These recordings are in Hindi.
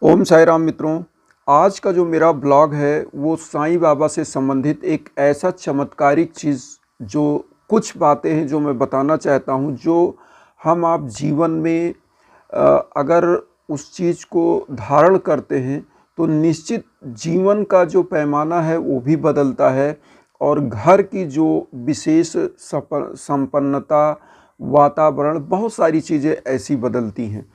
ओम साई राम मित्रों। आज का जो मेरा ब्लॉग है वो साईं बाबा से संबंधित एक ऐसा चमत्कारिक चीज़ जो कुछ बातें हैं जो मैं बताना चाहता हूँ, जो हम आप जीवन में अगर उस चीज़ को धारण करते हैं तो निश्चित जीवन का जो पैमाना है वो भी बदलता है और घर की जो विशेष संपन्नता, वातावरण, बहुत सारी चीज़ें ऐसी बदलती हैं।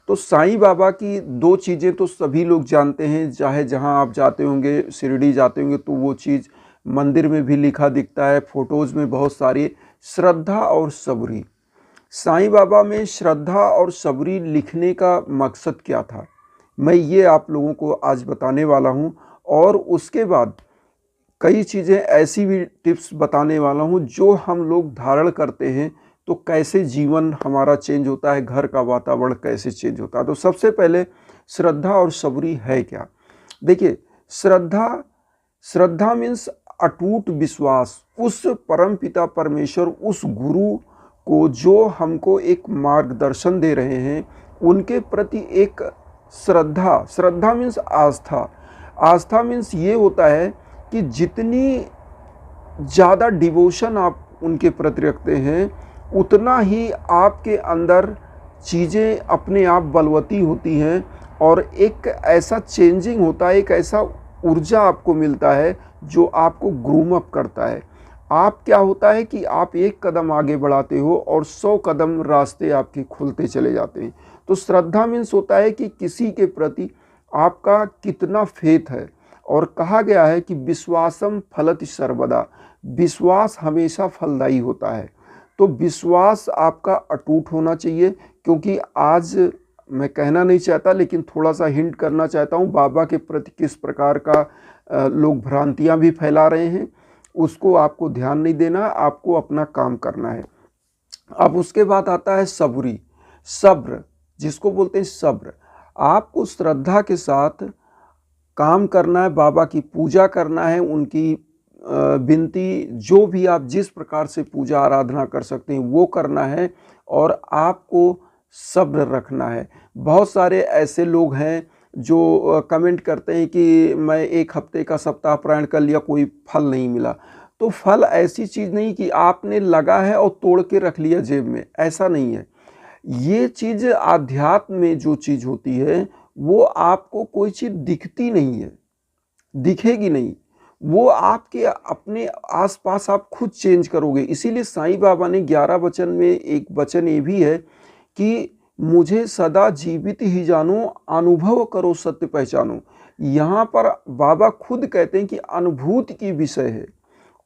तो साईं बाबा की दो चीज़ें तो सभी लोग जानते हैं, चाहे जहां आप जाते होंगे, शिरडी जाते होंगे तो वो चीज़ मंदिर में भी लिखा दिखता है, फोटोज़ में बहुत सारी, श्रद्धा और सबरी। साईं बाबा में श्रद्धा और सबरी लिखने का मकसद क्या था, मैं ये आप लोगों को आज बताने वाला हूँ। और उसके बाद कई चीज़ें ऐसी भी टिप्स बताने वाला हूँ जो हम लोग धारण करते हैं तो कैसे जीवन हमारा चेंज होता है, घर का वातावरण कैसे चेंज होता है। तो सबसे पहले श्रद्धा और सबरी है क्या। देखिए, श्रद्धा मीन्स अटूट विश्वास उस परम पिता परमेश्वर, उस गुरु को जो हमको एक मार्गदर्शन दे रहे हैं, उनके प्रति एक श्रद्धा मीन्स आस्था मीन्स ये होता है कि जितनी ज़्यादा डिवोशन आप उनके प्रति रखते हैं उतना ही आपके अंदर चीज़ें अपने आप बलवती होती हैं और एक ऐसा चेंजिंग होता है, एक ऐसा ऊर्जा आपको मिलता है जो आपको ग्रूम अप करता है। आप क्या होता है कि आप एक कदम आगे बढ़ाते हो और 100 कदम रास्ते आपके खुलते चले जाते हैं। तो श्रद्धा मीन्स होता है कि किसी के प्रति आपका कितना फेथ है। और कहा गया है कि विश्वासम फलति सर्वदा, विश्वास हमेशा फलदायी होता है। तो विश्वास आपका अटूट होना चाहिए, क्योंकि आज मैं कहना नहीं चाहता लेकिन थोड़ा सा हिंट करना चाहता हूँ बाबा के प्रति किस प्रकार का लोग भ्रांतियाँ भी फैला रहे हैं, उसको आपको ध्यान नहीं देना, आपको अपना काम करना है। अब उसके बाद आता है सबरी, सब्र, जिसको बोलते हैं सब्र। आपको श्रद्धा के साथ काम करना है, बाबा की पूजा करना है, उनकी विनती जो भी आप जिस प्रकार से पूजा आराधना कर सकते हैं वो करना है और आपको सब्र रखना है। बहुत सारे ऐसे लोग हैं जो कमेंट करते हैं कि मैं 1 हफ्ते का सप्ताह पारायण कर लिया, कोई फल नहीं मिला। तो फल ऐसी चीज़ नहीं कि आपने लगा है और तोड़ के रख लिया जेब में, ऐसा नहीं है। ये चीज़ आध्यात्म में जो चीज़ होती है वो आपको कोई चीज़ दिखती नहीं है, दिखेगी नहीं, वो आपके अपने आसपास आप खुद चेंज करोगे। इसीलिए साईं बाबा ने 11 वचन में एक वचन ये भी है कि मुझे सदा जीवित ही जानो, अनुभव करो सत्य पहचानो। यहाँ पर बाबा खुद कहते हैं कि अनुभूति की विषय है।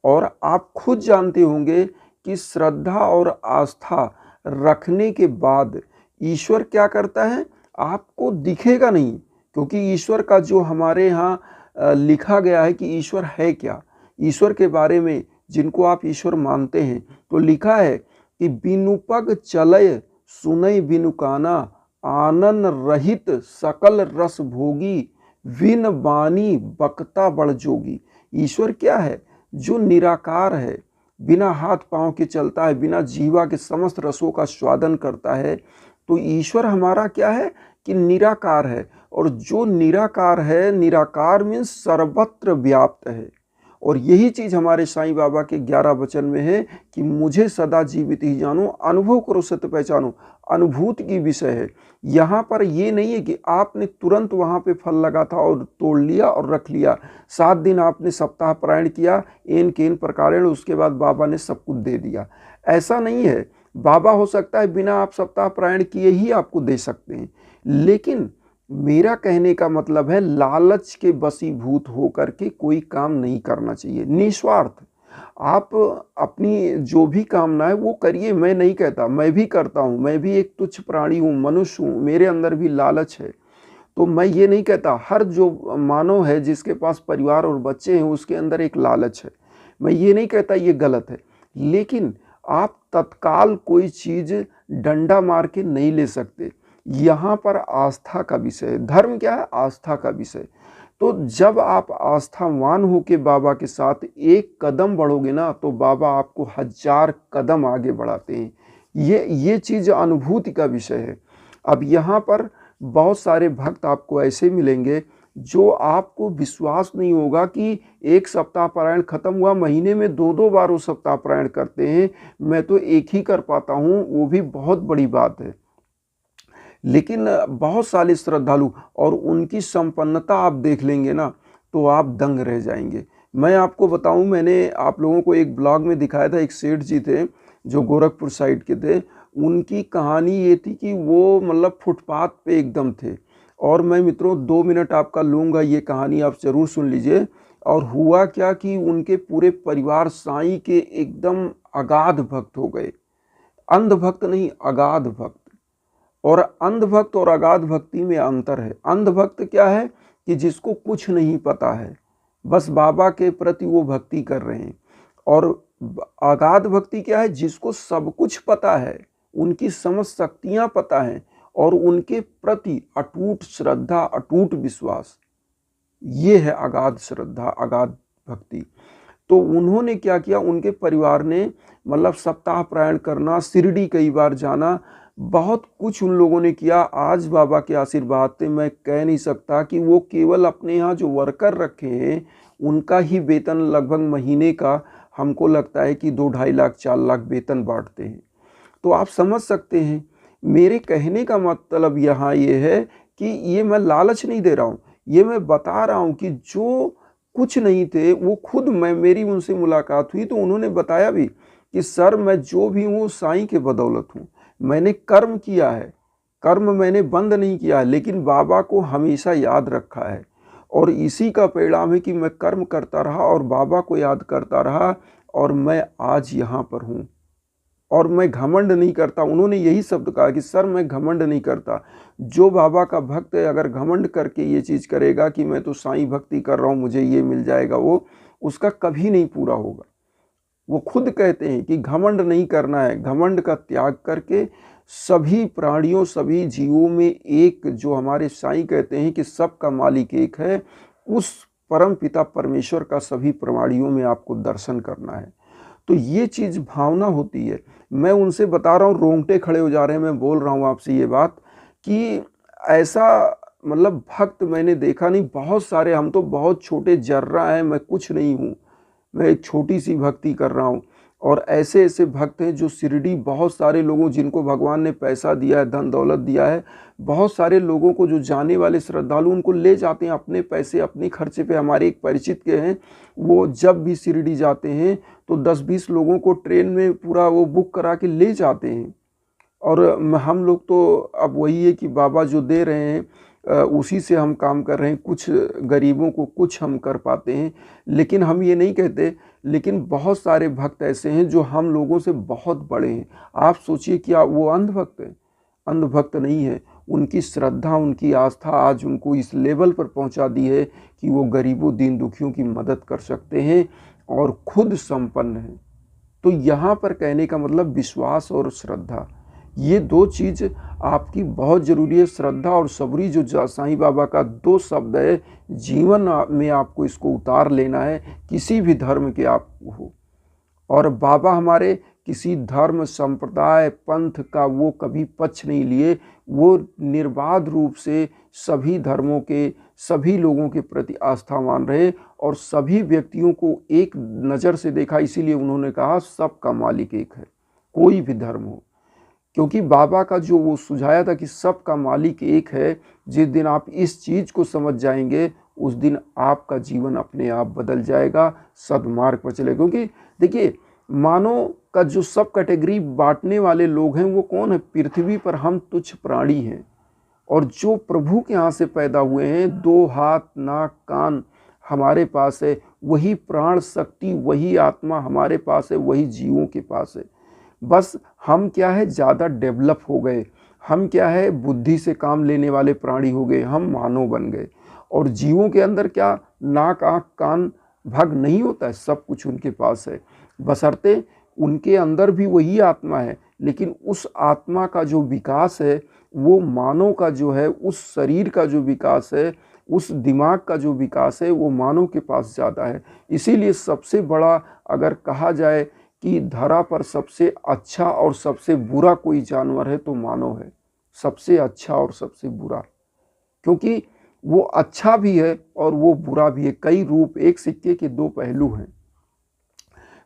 और आप खुद जानते होंगे कि श्रद्धा और आस्था रखने के बाद ईश्वर क्या करता है, आपको दिखेगा नहीं, क्योंकि ईश्वर का जो हमारे यहाँ लिखा गया है कि ईश्वर है क्या, ईश्वर के बारे में जिनको आप ईश्वर मानते हैं तो लिखा है कि बिनु पग चलय सुनय बिनु काना, आनंद रहित सकल रस भोगी, विन बानी बकता बड़ जोगी। ईश्वर क्या है, जो निराकार है, बिना हाथ पांव के चलता है, बिना जीवा के समस्त रसों का स्वादन करता है। तो ईश्वर हमारा क्या है कि निराकार है। और जो निराकार है, निराकार मीन्स सर्वत्र व्याप्त है। और यही चीज़ हमारे साईं बाबा के 11 वचन में है कि मुझे सदा जीवित ही जानो, अनुभव करो सत्य पहचानो। अनुभूति की विषय है। यहाँ पर ये नहीं है कि आपने तुरंत वहाँ पे फल लगा था और तोड़ लिया और रख लिया, 7 दिन आपने सप्ताह पारायण किया एन केन प्रकारेण, उसके बाद बाबा ने सब कुछ दे दिया, ऐसा नहीं है। बाबा हो सकता है बिना आप सप्ताह पारायण किए ही आपको दे सकते हैं, लेकिन मेरा कहने का मतलब है लालच के वशीभूत होकर के कोई काम नहीं करना चाहिए। निस्वार्थ आप अपनी जो भी कामना है वो करिए। मैं नहीं कहता, मैं भी करता हूँ, मैं भी एक तुच्छ प्राणी हूँ, मनुष्य हूँ, मेरे अंदर भी लालच है। तो मैं ये नहीं कहता, हर जो मानव है जिसके पास परिवार और बच्चे हैं उसके अंदर एक लालच है, मैं ये नहीं कहता ये गलत है। लेकिन आप तत्काल कोई चीज़ डंडा मार के नहीं ले सकते। यहाँ पर आस्था का विषय है। धर्म क्या है, आस्था का विषय। तो जब आप आस्थावान होके बाबा के साथ एक कदम बढ़ोगे ना, तो बाबा आपको 1000 कदम आगे बढ़ाते हैं। ये चीज़ अनुभूति का विषय है। अब यहाँ पर बहुत सारे भक्त आपको ऐसे मिलेंगे जो आपको विश्वास नहीं होगा कि एक सप्ताह पारायण खत्म हुआ, महीने में 2-2 बार वो सप्ताह पारायण करते हैं। मैं तो एक ही कर पाता हूँ, वो भी बहुत बड़ी बात है। लेकिन बहुत सारे श्रद्धालु और उनकी संपन्नता आप देख लेंगे ना तो आप दंग रह जाएंगे। मैं आपको बताऊं, मैंने आप लोगों को एक ब्लॉग में दिखाया था, एक सेठ जी थे जो गोरखपुर साइड के थे। उनकी कहानी ये थी कि वो मतलब फुटपाथ पे एकदम थे। और मैं मित्रों 2 मिनट आपका लूँगा, ये कहानी आप ज़रूर सुन लीजिए। और हुआ क्या कि उनके पूरे परिवार साईं के एकदम अगाध भक्त हो गए। अंध भक्त नहीं, अगाध भक्त। और अंधभक्त और अगाध भक्ति में अंतर है। अंधभक्त क्या है कि जिसको कुछ नहीं पता है, बस बाबा के प्रति वो भक्ति कर रहे हैं। और अगाध भक्ति क्या है, जिसको सब कुछ पता है, उनकी समझ शक्तियां पता हैं और उनके प्रति अटूट श्रद्धा, अटूट विश्वास, ये है अगाध श्रद्धा, अगाध भक्ति। तो उन्होंने क्या किया, उनके परिवार ने मतलब सप्ताह पारायण करना, शिरडी कई बार जाना, बहुत कुछ उन लोगों ने किया। आज बाबा के आशीर्वाद से मैं कह नहीं सकता कि वो केवल अपने यहाँ जो वर्कर रखे हैं उनका ही वेतन लगभग महीने का हमको लगता है कि 2-2.5 लाख 4 लाख वेतन बांटते हैं। तो आप समझ सकते हैं, मेरे कहने का मतलब यहाँ ये है कि ये मैं लालच नहीं दे रहा हूँ, ये मैं बता रहा हूँ कि जो कुछ नहीं थे वो खुद, मेरी उनसे मुलाकात हुई तो उन्होंने बताया भी कि सर मैं जो भी हूँ साईं के बदौलत हूँ। मैंने कर्म किया है, कर्म मैंने बंद नहीं किया है, लेकिन बाबा को हमेशा याद रखा है। और इसी का परिणाम है कि मैं कर्म करता रहा और बाबा को याद करता रहा और मैं आज यहाँ पर हूँ। और मैं घमंड नहीं करता। उन्होंने यही शब्द कहा कि सर मैं घमंड नहीं करता। जो बाबा का भक्त है अगर घमंड करके ये चीज़ करेगा कि मैं तो साईं भक्ति कर रहा हूँ, मुझे ये मिल जाएगा, वो उसका कभी नहीं पूरा होगा। वो खुद कहते हैं कि घमंड नहीं करना है, घमंड का त्याग करके सभी प्राणियों, सभी जीवों में एक, जो हमारे साईं कहते हैं कि सबका मालिक एक है, उस परम पिता परमेश्वर का सभी प्राणियों में आपको दर्शन करना है। तो ये चीज़ भावना होती है। मैं उनसे बता रहा हूँ, रोंगटे खड़े हो जा रहे हैं। मैं बोल रहा हूँ आपसे ये बात कि ऐसा मतलब भक्त मैंने देखा नहीं। बहुत सारे, हम तो बहुत छोटे जर्रा हैं, मैं कुछ नहीं हूँ, मैं एक छोटी सी भक्ति कर रहा हूँ। और ऐसे ऐसे भक्त हैं जो शिरडी, बहुत सारे लोगों जिनको भगवान ने पैसा दिया है, धन दौलत दिया है, बहुत सारे लोगों को जो जाने वाले श्रद्धालु उनको ले जाते हैं अपने पैसे, अपने खर्चे पे। हमारे एक परिचित के हैं, वो जब भी शिरडी जाते हैं तो 10-20 लोगों को ट्रेन में पूरा वो बुक करा के ले जाते हैं। और हम लोग तो अब वही है कि बाबा जो दे रहे हैं उसी से हम काम कर रहे हैं। कुछ गरीबों को कुछ हम कर पाते हैं, लेकिन हम ये नहीं कहते। लेकिन बहुत सारे भक्त ऐसे हैं जो हम लोगों से बहुत बड़े हैं। आप सोचिए क्या वो अंधभक्त हैं? अंधभक्त नहीं है। उनकी श्रद्धा, उनकी आस्था आज उनको इस लेवल पर पहुंचा दी है कि वो गरीबों, दीन दुखियों की मदद कर सकते हैं और खुद संपन्न हैं। तो यहाँ पर कहने का मतलब विश्वास और श्रद्धा, ये 2 चीज़ आपकी बहुत ज़रूरी है। श्रद्धा और सबरी, जो साईं बाबा का 2 शब्द है, जीवन में आपको इसको उतार लेना है, किसी भी धर्म के आप हो। और बाबा हमारे किसी धर्म, संप्रदाय, पंथ का वो कभी पक्ष नहीं लिए। वो निर्बाध रूप से सभी धर्मों के, सभी लोगों के प्रति आस्थावान रहे और सभी व्यक्तियों को एक नज़र से देखा। इसीलिए उन्होंने कहा सबका मालिक एक है, कोई भी धर्म हो। क्योंकि बाबा का जो वो सुझाया था कि सबका मालिक एक है, जिस दिन आप इस चीज़ को समझ जाएंगे उस दिन आपका जीवन अपने आप बदल जाएगा, सद्मार्ग पर चलेगा। क्योंकि देखिए, मानव का जो सब कैटेगरी बांटने वाले लोग हैं वो कौन है? पृथ्वी पर हम तुच्छ प्राणी हैं। और जो प्रभु के यहाँ से पैदा हुए हैं, 2 हाथ, नाक, कान हमारे पास है, वही प्राण शक्ति, वही आत्मा हमारे पास है, वही जीवों के पास है। बस हम क्या है, ज़्यादा डेवलप हो गए, हम क्या है, बुद्धि से काम लेने वाले प्राणी हो गए, हम मानव बन गए। और जीवों के अंदर क्या नाक, आँख, कान, भग नहीं होता है, सब कुछ उनके पास है, बशर्ते उनके अंदर भी वही आत्मा है। लेकिन उस आत्मा का जो विकास है, वो मानव का जो है, उस शरीर का जो विकास है, उस दिमाग का जो विकास है, वो मानव के पास ज़्यादा है। इसीलिए सबसे बड़ा अगर कहा जाए कि धरा पर सबसे अच्छा और सबसे बुरा कोई जानवर है तो मानव है, सबसे अच्छा और सबसे बुरा। क्योंकि वो अच्छा भी है और वो बुरा भी है। कई रूप, एक सिक्के के दो पहलू हैं।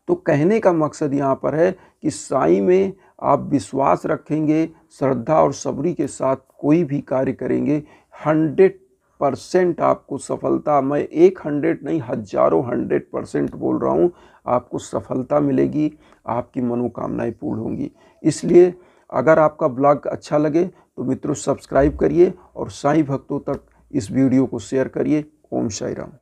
तो कहने का मकसद यहाँ पर है कि साईं में आप विश्वास रखेंगे, श्रद्धा और सबरी के साथ कोई भी कार्य करेंगे, 100% आपको सफलता, मैं 100 नहीं हजारों 100% बोल रहा हूँ, आपको सफलता मिलेगी, आपकी मनोकामनाएं पूर्ण होंगी। इसलिए अगर आपका ब्लॉग अच्छा लगे तो मित्रों सब्सक्राइब करिए और साईं भक्तों तक इस वीडियो को शेयर करिए। ओम साई राम।